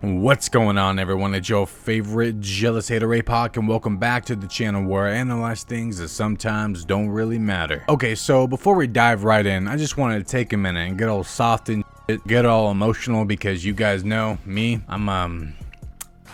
What's going on, everyone? It's your favorite jealous hater Apoc, and welcome back to the channel where I analyze things that sometimes don't really matter. Okay, so before we dive right in, I just wanted to take a minute and get all soft and shit, get all emotional, because you guys know me, I'm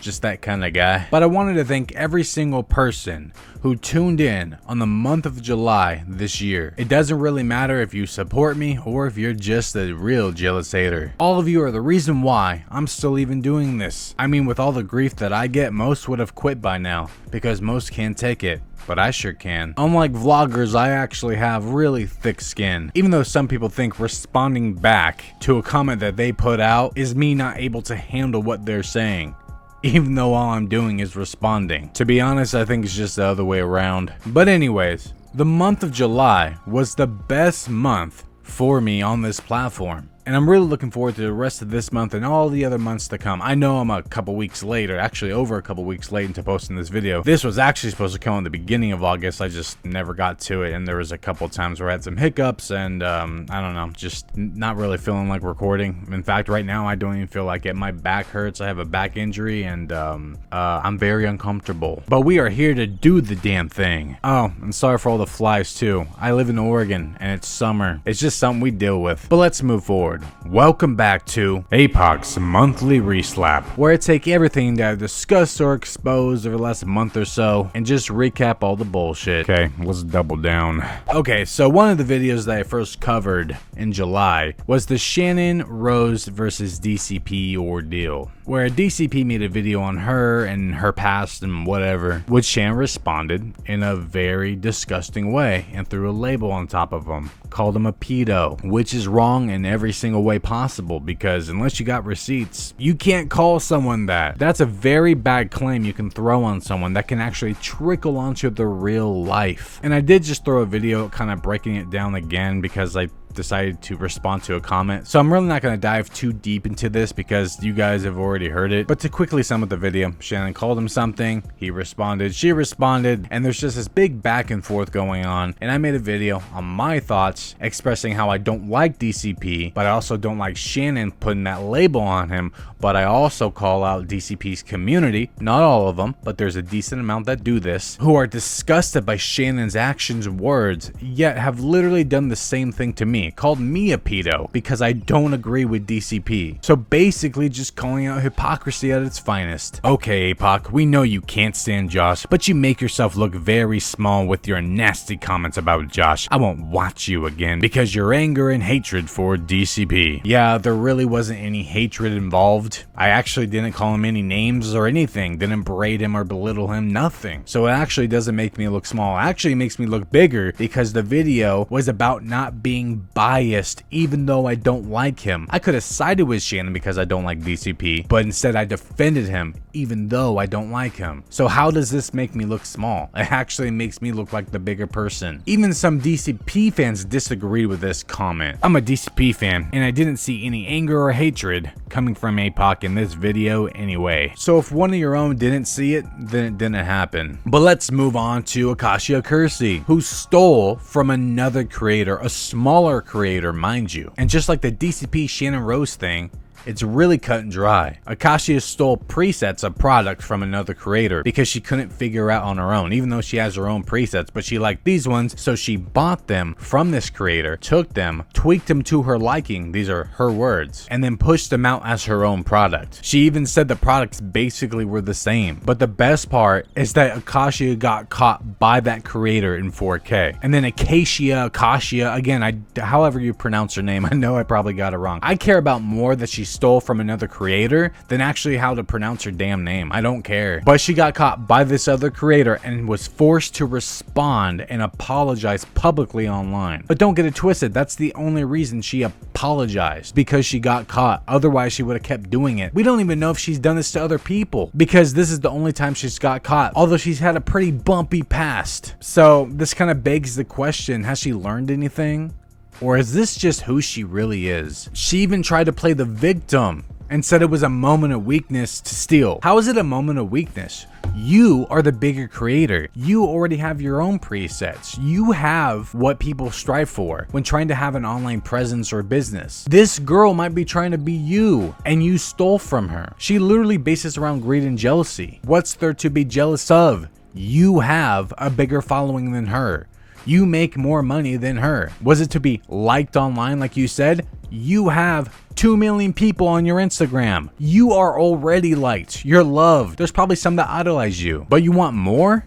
just that kind of guy. But I wanted to thank every single person who tuned in on the month of July this year. It doesn't really matter if you support me or if you're just a real jealous hater. All of you are the reason why I'm still even doing this. I mean, with all the grief that I get, most would have quit by now because most can't take it. But I sure can. Unlike vloggers, I actually have really thick skin. Even though some people think responding back to a comment that they put out is me not able to handle what they're saying, even though all I'm doing is responding. To be honest, I think it's just the other way around. But anyways, the month of July was the best month for me on this platform. And I'm really looking forward to the rest of this month and all the other months to come. I know I'm a couple weeks late, or actually over a couple weeks late into posting this video. This was actually supposed to come in the beginning of August. I just never got to it, and there was a couple times where I had some hiccups, and I don't know, just not really feeling like recording. In fact, right now I don't even feel like it. My back hurts. I have a back injury, and I'm very uncomfortable. But we are here to do the damn thing. Oh, and sorry for all the flies too. I live in Oregon, and it's summer. It's just something we deal with. But let's move forward. Welcome back to Apoc's Monthly Reslap, where I take everything that I've discussed or exposed over the last month or so and just recap all the bullshit. Okay, let's double down. Okay, so one of the videos that I first covered in July was the Channon Rose versus DCP ordeal, where DCP made a video on her and her past and whatever, which Channon responded in a very disgusting way and threw a label on top of him, called him a pedo, which is wrong in every single way possible, because unless you got receipts, you can't call someone that. That's a very bad claim you can throw on someone that can actually trickle onto their real life. And I did just throw a video kind of breaking it down again because I decided to respond to a comment, so I'm really not going to dive too deep into this because you guys have already heard it. But to quickly sum up the video, Channon called him something, he responded, she responded, and there's just this big back and forth going on. And I made a video on my thoughts expressing how I don't like DCP, but I also don't like Channon putting that label on him. But I also call out DCP's community, not all of them, but there's a decent amount that do this, who are disgusted by Shannon's actions and words, yet have literally done the same thing to me, called me a pedo because I don't agree with DCP. So basically just calling out hypocrisy at its finest. Okay, Apoc, we know you can't stand Josh, but you make yourself look very small with your nasty comments about Josh. I won't watch you again because your anger and hatred for DCP. Yeah, there really wasn't any hatred involved. I actually didn't call him any names or anything, didn't berate him or belittle him, nothing. So it actually doesn't make me look small. It actually makes me look bigger because the video was about not being biased, even though I don't like him. I could have sided with Channon because I don't like DCP, but instead I defended him even though I don't like him. So how does this make me look small? It actually makes me look like the bigger person. Even some DCP fans disagreed with this comment. I'm a DCP fan, and I didn't see any anger or hatred coming from Apoc in this video anyway. So if one of your own didn't see it, then it didn't happen. But let's move on to Acacia Kersey, who stole from another creator, a smaller creator, mind you. And just like the DCP Channon Rose thing, it's really cut and dry. Acacia stole presets of product from another creator because she couldn't figure out on her own, even though she has her own presets, but she liked these ones, so she bought them from this creator, took them, tweaked them to her liking, these are her words, and then pushed them out as her own product. She even said the products basically were the same. But the best part is that Acacia got caught by that creator in 4K. And then Acacia, again, however you pronounce her name, I know I probably got it wrong. I care about more that she stole from another creator than actually how to pronounce her damn name. I don't care. But she got caught by this other creator and was forced to respond and apologize publicly online. But don't get it twisted, that's the only reason she apologized, because she got caught. Otherwise she would have kept doing it. We don't even know if she's done this to other people, because this is the only time she's got caught, although she's had a pretty bumpy past. So this kind of begs the question, has she learned anything? Or is this just who she really is? She even tried to play the victim and said it was a moment of weakness to steal. How is it a moment of weakness? You are the bigger creator. You already have your own presets. You have what people strive for when trying to have an online presence or business. This girl might be trying to be you, and you stole from her. She literally bases around greed and jealousy. What's there to be jealous of? You have a bigger following than her. You make more money than her. Was it to be liked online like you said? You have 2 million people on your Instagram. You are already liked. You're loved. There's probably some that idolize you, but you want more?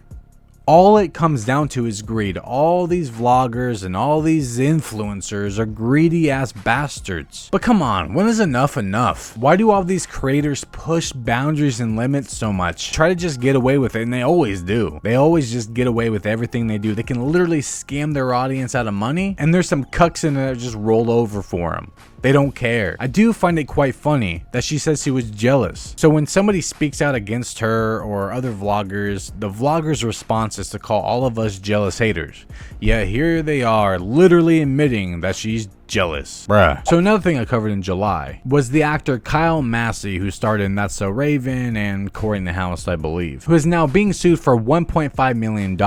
All it comes down to is greed. All these vloggers and all these influencers are greedy ass bastards. But come on, when is enough enough? Why do all these creators push boundaries and limits so much? Try to just get away with it, and they always do. They always just get away with everything they do. They can literally scam their audience out of money, and there's some cucks in there that just roll over for them. They don't care. I do find it quite funny that she says she was jealous. So when somebody speaks out against her or other vloggers, the vlogger's response is to call all of us jealous haters. Yeah, here they are literally admitting that she's jealous. Bruh. So another thing I covered in July was the actor Massey, who starred in That's So Raven and Court in the House, I believe, who is now being sued for $1.5 million.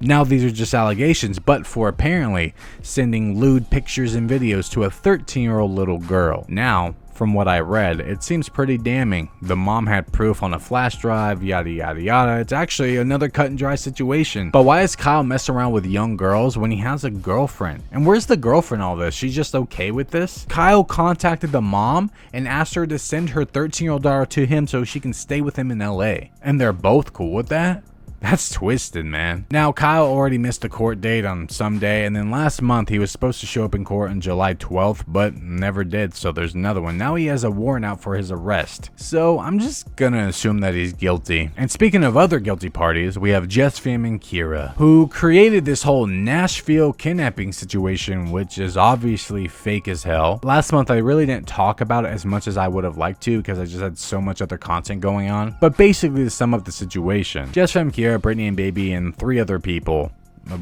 Now these are just allegations, but for apparently sending lewd pictures and videos to a 13-year-old little girl. Now, from what I read, it seems pretty damning. The mom had proof on a flash drive, yada yada yada. It's actually another cut and dry situation. But why is Kyle messing around with young girls when he has a girlfriend? And where's the girlfriend all this? She's just okay with this? Kyle contacted the mom and asked her to send her 13-year-old daughter to him so she can stay with him in LA. And they're both cool with that? That's twisted, man. Now, Kyle already missed a court date on some day, and then last month he was supposed to show up in court on July 12th, but never did, so there's another one. Now he has a warrant out for his arrest. So I'm just gonna assume that he's guilty. And speaking of other guilty parties, we have JesssFam and Kyra, who created this whole Nashville kidnapping situation, which is obviously fake as hell. Last month I really didn't talk about it as much as I would have liked to because I just had so much other content going on. But basically, to sum up the situation, JesssFam, Kyra, Brittany and Baby, and 3 other people,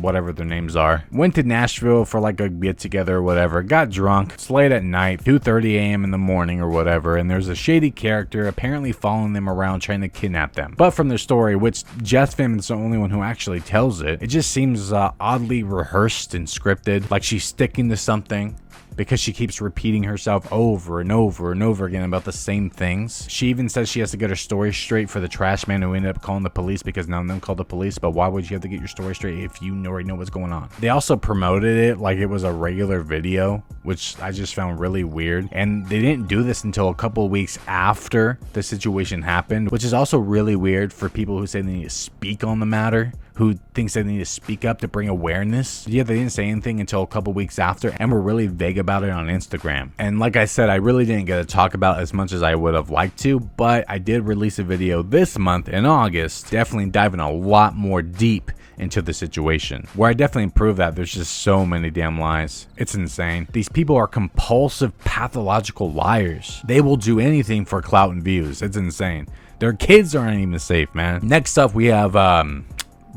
whatever their names are, went to Nashville for like a get together or whatever, got drunk. It's late at night, 2:30 a.m. in the morning or whatever, and there's a shady character apparently following them around trying to kidnap them. But from their story, which JesssFam is the only one who actually tells it, it just seems oddly rehearsed and scripted, like she's sticking to something, because she keeps repeating herself over and over and over again about the same things. She even says she has to get her story straight for the trash man who ended up calling the police, because none of them called the police. But why would you have to get your story straight if you already know what's going on? They also promoted it like it was a regular video, which I just found really weird. And they didn't do this until a couple of weeks after the situation happened, which is also really weird for people who say they need to speak on the matter, who thinks they need to speak up to bring awareness. Yeah, they didn't say anything until a couple weeks after, and were really vague about it on Instagram. And like I said, I really didn't get to talk about as much as I would have liked to, but I did release a video this month in August, definitely diving a lot more deep into the situation, where I definitely prove that there's just so many damn lies. It's insane. These people are compulsive, pathological liars. They will do anything for clout and views. It's insane. Their kids aren't even safe, man. Next up, we have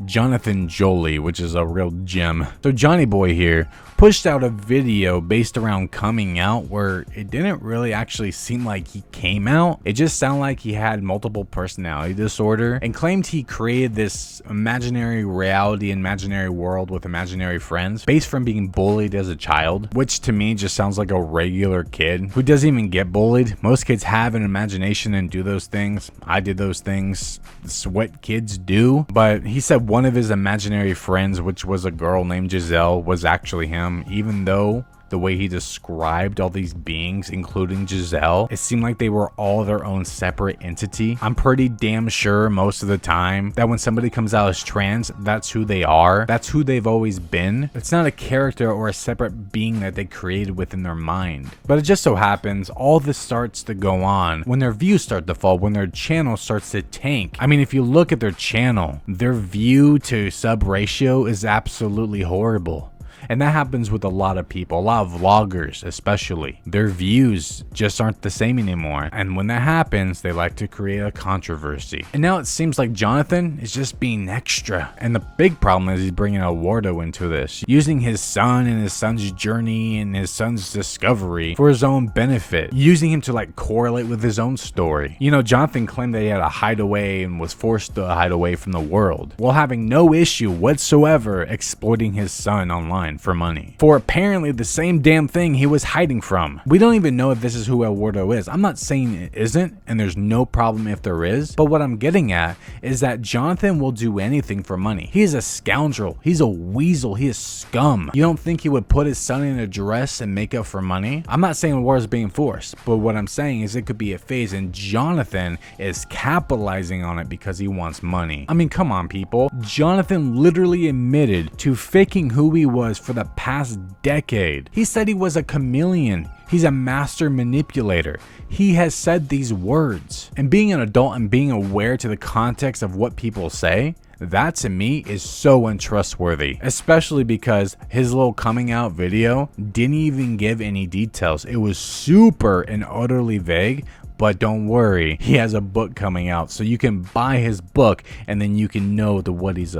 Jonathan Jolie, which is a real gem. So Johnny Boy here pushed out a video based around coming out where it didn't really actually seem like he came out. It just sounded like he had multiple personality disorder, and claimed he created this imaginary reality, imaginary world with imaginary friends based from being bullied as a child, which to me just sounds like a regular kid who doesn't even get bullied. Most kids have an imagination and do those things. I did those things. It's what kids do. But he said one of his imaginary friends, which was a girl named Giselle, was actually him, even though the way he described all these beings, including Giselle, it seemed like they were all their own separate entity. I'm pretty damn sure most of the time that when somebody comes out as trans, that's who they are. That's who they've always been. It's not a character or a separate being that they created within their mind. But it just so happens all this starts to go on when their views start to fall, when their channel starts to tank. I mean, if you look at their channel, their view to sub ratio is absolutely horrible. And that happens with a lot of people, a lot of vloggers especially. Their views just aren't the same anymore. And when that happens, they like to create a controversy. And now it seems like Jonathan is just being extra. And the big problem is he's bringing Eduardo into this, using his son and his son's journey and his son's discovery for his own benefit, using him to like correlate with his own story. You know, Jonathan claimed that he had a hideaway and was forced to hide away from the world, while having no issue whatsoever exploiting his son online for money, for apparently the same damn thing he was hiding from. We don't even know if this is who Eduardo is. I'm not saying it isn't, and there's no problem if there is, but what I'm getting at is that Jonathan will do anything for money. He is a scoundrel. He's a weasel. He is scum. You don't think he would put his son in a dress and makeup for money? I'm not saying war is being forced, but what I'm saying is it could be a phase, and Jonathan is capitalizing on it because he wants money. I mean, come on, people. Jonathan literally admitted to faking who he was for the past decade. He said he was a chameleon. He's a master manipulator. He has said these words. And being an adult and being aware to the context of what people say, that to me is so untrustworthy, especially because his little coming out video didn't even give any details. It was super and utterly vague. But don't worry, he has a book coming out, so you can buy his book and then you can know what he's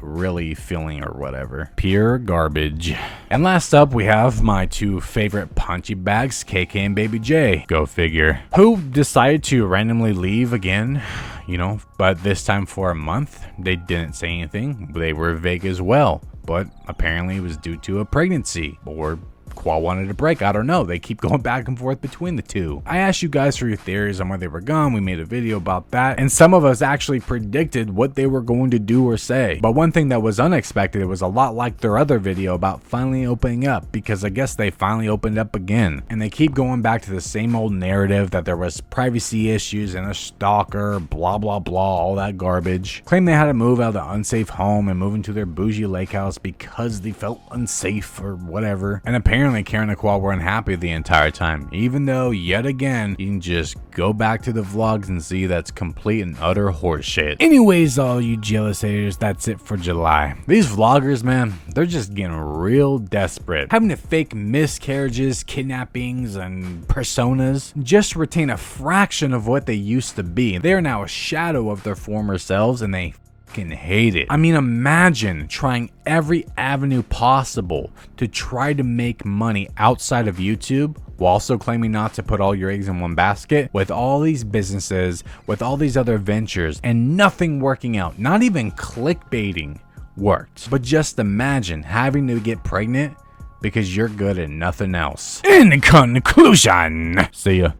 really feeling or whatever. Pure garbage. And last up, we have my two favorite punchy bags, KK and Baby J. Go figure. Who decided to randomly leave again, you know, but this time for a month. They didn't say anything. They were vague as well, but apparently it was due to a pregnancy or Qual wanted a break. I don't know. They keep going back and forth between the two. I asked you guys for your theories on where they were gone. We made a video about that, and some of us actually predicted what they were going to do or say. But one thing that was unexpected, it was a lot like their other video about finally opening up, because I guess they finally opened up again, and they keep going back to the same old narrative that there was privacy issues and a stalker, blah blah blah, all that garbage. Claim they had to move out of the unsafe home and move into their bougie lake house because they felt unsafe or whatever. And apparently Karen and Qual were unhappy the entire time, even though yet again you can just go back to the vlogs and see that's complete and utter horseshit. Anyways, all you jealous haters, that's it for July. These vloggers, man, they're just getting real desperate, having to fake miscarriages, kidnappings, and personas just to retain a fraction of what they used to be. They are now a shadow of their former selves, and they hate it. I mean, imagine trying every avenue possible to try to make money outside of YouTube while also claiming not to put all your eggs in one basket, with all these businesses, with all these other ventures, and nothing working out. Not even clickbaiting worked. But just imagine having to get pregnant because you're good at nothing else. In conclusion, see ya.